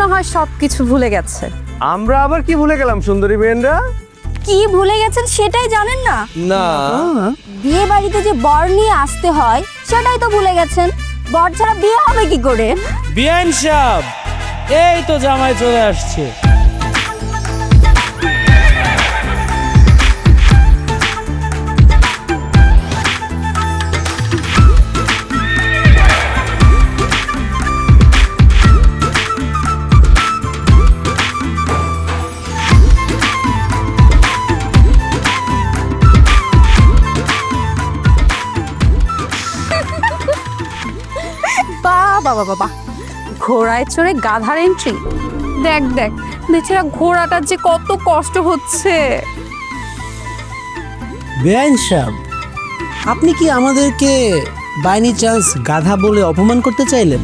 মনে হয় সবকিছু ভুলে গেছে। আমরা আবার কি ভুলে গেলাম সুন্দরী বেনরা? কি ভুলে গেছেন সেটাই জানেন না? না, বিয়ে বাড়িতে যে বর নিয়ে আসতে হয় সেটাই তো ভুলে গেছেন। বর ছাড়া বিয়ে হবে কি করে? বিআইন সাহেব, এই তো জামাই চলে আসছে। বাবা বাবা, ঘোড়ায় চড়ে গাধার এন্ট্রি। দেখ দেখ, বেচারা ঘোড়াটার যে কত কষ্ট হচ্ছে। বেআইন সাহেব, আপনি কি আমাদেরকে বাই এনি চান্স গাধা বলে অপমান করতে চাইলেন?